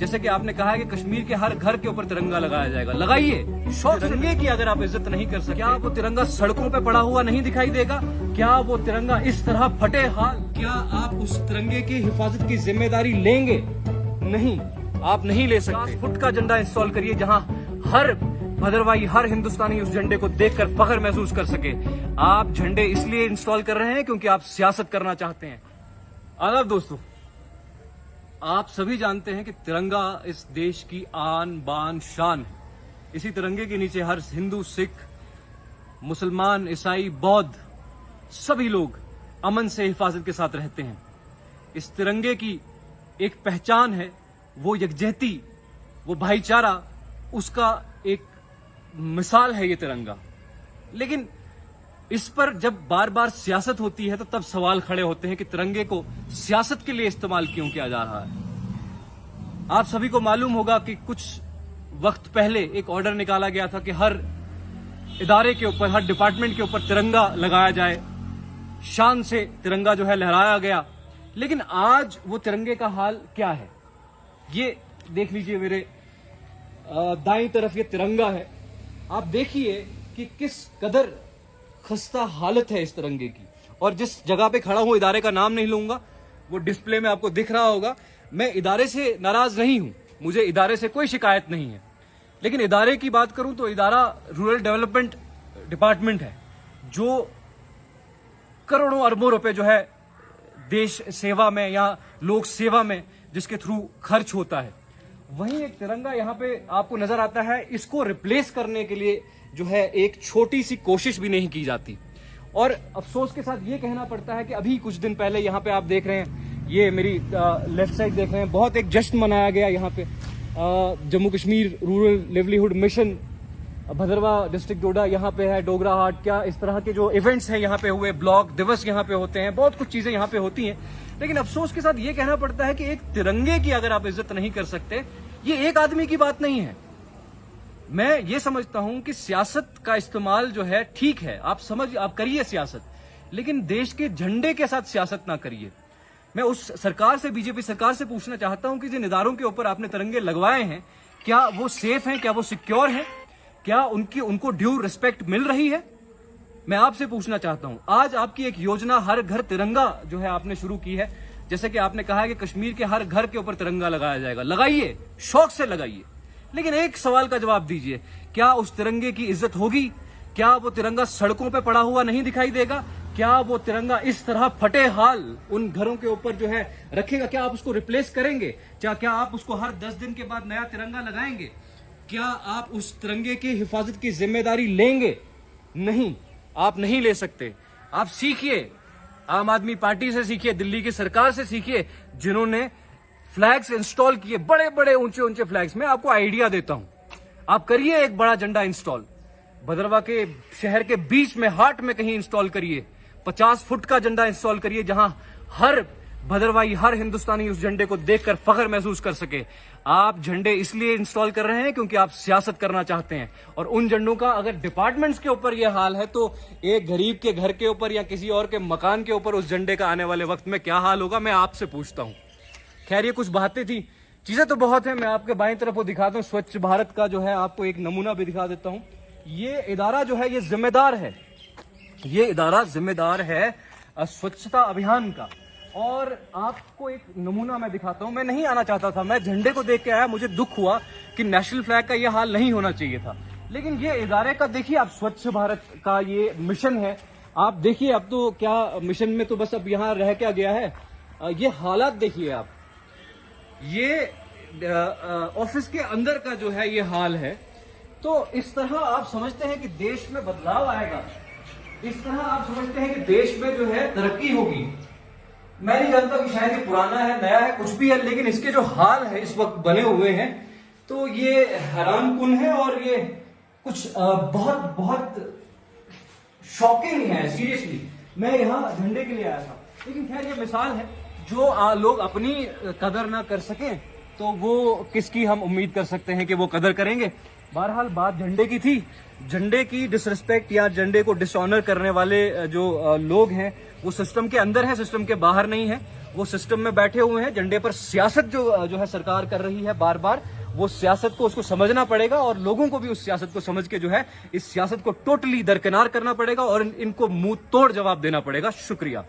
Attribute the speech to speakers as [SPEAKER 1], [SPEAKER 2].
[SPEAKER 1] जैसे कि आपने कहा है कि कश्मीर के हर घर के ऊपर तिरंगा लगाया जाएगा, लगाइए। शौक तिरंगे की अगर आप इज्जत नहीं कर सकते, क्या वो तिरंगा सड़कों पे पड़ा हुआ नहीं दिखाई देगा? क्या वो तिरंगा इस तरह फटे हाल, क्या आप उस तिरंगे की हिफाजत की जिम्मेदारी लेंगे? नहीं, आप नहीं ले सकते। 50 फुट का झंडा इंस्टॉल करिए जहां हर भद्रवाही, हर हिंदुस्तानी उस झंडे को देखकर फख्र महसूस कर सके। आप झंडे इसलिए इंस्टॉल कर रहे हैं क्योंकि आप सियासत करना चाहते हैं। आदाब दोस्तों, आप सभी जानते हैं कि तिरंगा इस देश की आन बान शान है। इसी तिरंगे के नीचे हर हिंदू, सिख, मुसलमान, ईसाई, बौद्ध सभी लोग अमन से हिफाजत के साथ रहते हैं। इस तिरंगे की एक पहचान है, वो यकजहती, वो भाईचारा, उसका एक मिसाल है ये तिरंगा। लेकिन इस पर जब बार बार सियासत होती है तो तब सवाल खड़े होते हैं कि तिरंगे को सियासत के लिए इस्तेमाल क्यों किया जा रहा है। आप सभी को मालूम होगा कि कुछ वक्त पहले एक ऑर्डर निकाला गया था कि हर इदारे के ऊपर, हर डिपार्टमेंट के ऊपर तिरंगा लगाया जाए, शान से तिरंगा जो है लहराया गया। लेकिन आज वो तिरंगे का हाल क्या है, ये देख लीजिए। मेरे दाईं तरफ ये तिरंगा है। आप देखिए कि किस कदर खस्ता हालत है इस तिरंगे की। और जिस जगह पे खड़ा हूं, इदारे का नाम नहीं लूंगा, वो डिस्प्ले में आपको दिख रहा होगा। मैं इदारे से नाराज नहीं हूं, मुझे इदारे से कोई शिकायत नहीं है। लेकिन इदारे की बात करूं तो इदारा रूरल डेवलपमेंट डिपार्टमेंट है, जो करोड़ों अरबों रुपए जो है देश सेवा में या लोक सेवा में जिसके थ्रू खर्च होता है। वहीं एक तिरंगा यहां पे आपको नजर आता है, इसको रिप्लेस करने के लिए जो है एक छोटी सी कोशिश भी नहीं की जाती। और अफसोस के साथ ये कहना पड़ता है कि अभी कुछ दिन पहले यहाँ पे आप देख रहे हैं, ये मेरी लेफ्ट साइड देख रहे हैं, बहुत एक जश्न मनाया गया यहाँ पे। Jammu Kashmir rural livelihood mission Bhadrawah district Doda यहाँ पे है, डोगरा हाट, क्या इस तरह के जो इवेंट्स हैं यहाँ पे हुए, ब्लॉक दिवस यहाँ पे होते हैं, बहुत कुछ चीजें यहाँ पे होती हैं। लेकिन अफसोस के साथ ये कहना पड़ता है कि एक तिरंगे की अगर आप इज्जत नहीं कर सकते, ये एक आदमी की बात नहीं है। मैं ये समझता हूं कि सियासत का इस्तेमाल जो है ठीक है, आप करिए सियासत, लेकिन देश के झंडे के साथ सियासत ना करिए। मैं उस सरकार से, बीजेपी सरकार से पूछना चाहता हूं कि जिन इदारों के ऊपर आपने तिरंगे लगवाए हैं, क्या वो सेफ हैं, क्या वो सिक्योर हैं, क्या उनको ड्यू रिस्पेक्ट मिल रही है? मैं आपसे पूछना चाहता हूं। आज आपकी एक योजना हर घर तिरंगा जो है आपने शुरू की है। जैसे कि आपने कहा है कि कश्मीर के हर घर के ऊपर तिरंगा लगाया जाएगा, लगाइए, शौक से लगाइए। लेकिन एक सवाल का जवाब दीजिए, क्या उस तिरंगे की इज्जत होगी? क्या वो तिरंगा सड़कों पे पड़ा हुआ नहीं दिखाई देगा? क्या वो तिरंगा इस तरह फटे हाल उन घरों के ऊपर जो है रखेगा? क्या आप उसको रिप्लेस करेंगे? क्या आप उसको हर 10 दिन के बाद नया तिरंगा लगाएंगे? क्या आप उस तिरंगे की हिफाजत की जिम्मेदारी लेंगे? नहीं, आप नहीं ले सकते। आप सीखिए, आम आदमी पार्टी से सीखिए, दिल्ली की सरकार से सीखिए, जिन्होंने फ्लैग्स इंस्टॉल किए, बड़े बड़े ऊंचे ऊंचे फ्लैग्स। मैं आपको आइडिया देता हूं, आप करिए एक बड़ा झंडा इंस्टॉल, भद्रवा के शहर के बीच में, हाट में कहीं इंस्टॉल करिए। 50 फुट का झंडा इंस्टॉल करिए जहां हर भद्रवाही, हर हिंदुस्तानी उस झंडे को देखकर फख्र महसूस कर सके। आप झंडे इसलिए इंस्टॉल कर रहे हैं क्योंकि आप सियासत करना चाहते हैं। और उन झंडों का अगर डिपार्टमेंट्स के ऊपर यह हाल है, तो एक गरीब के घर के ऊपर या किसी और के मकान के ऊपर उस झंडे का आने वाले वक्त में क्या हाल होगा, मैं आपसे पूछता हूं। खैर, ये कुछ बातें थी, चीजें तो बहुत है। मैं आपके बाईं तरफ वो दिखाता हूँ, स्वच्छ भारत का जो है आपको एक नमूना भी दिखा देता हूँ। ये इदारा जो है ये जिम्मेदार है, ये इदारा जिम्मेदार है स्वच्छता अभियान का। और आपको एक नमूना मैं दिखाता हूं। मैं नहीं आना चाहता था, मैं झंडे को देख के आया, मुझे दुख हुआ कि नेशनल फ्लैग का ये हाल नहीं होना चाहिए था। लेकिन ये इदारे का देखिए आप, स्वच्छ भारत का ये मिशन है, आप देखिए। अब तो क्या मिशन में तो बस अब यहाँ रह क्या गया है, ये हालात देखिए आप। ये ऑफिस के अंदर का जो है ये हाल है। तो इस तरह आप समझते हैं कि देश में बदलाव आएगा, इस तरह आप समझते हैं कि देश में जो है तरक्की होगी। मैं नहीं जानता कि शायद ये पुराना है, नया है, कुछ भी है, लेकिन इसके जो हाल है इस वक्त बने हुए हैं, तो ये हैरानकुन है। और ये कुछ बहुत बहुत शॉकिंग है, सीरियसली। मैं यहाँ झंडे के लिए आया था, लेकिन खैर ये मिसाल है। जो लोग अपनी कदर ना कर सकें, तो वो किसकी हम उम्मीद कर सकते हैं कि वो कदर करेंगे। बहरहाल बात झंडे की थी। झंडे की डिसरिस्पेक्ट या झंडे को डिसऑनर करने वाले जो लोग हैं, वो सिस्टम के अंदर है, सिस्टम के बाहर नहीं है। वो सिस्टम में बैठे हुए हैं। झंडे पर सियासत जो है सरकार कर रही है बार बार, वो सियासत को उसको समझना पड़ेगा और लोगों को भी उस सियासत को समझ के जो है इस सियासत को टोटली दरकिनार करना पड़ेगा और इनको मुंह तोड़ जवाब देना पड़ेगा। शुक्रिया।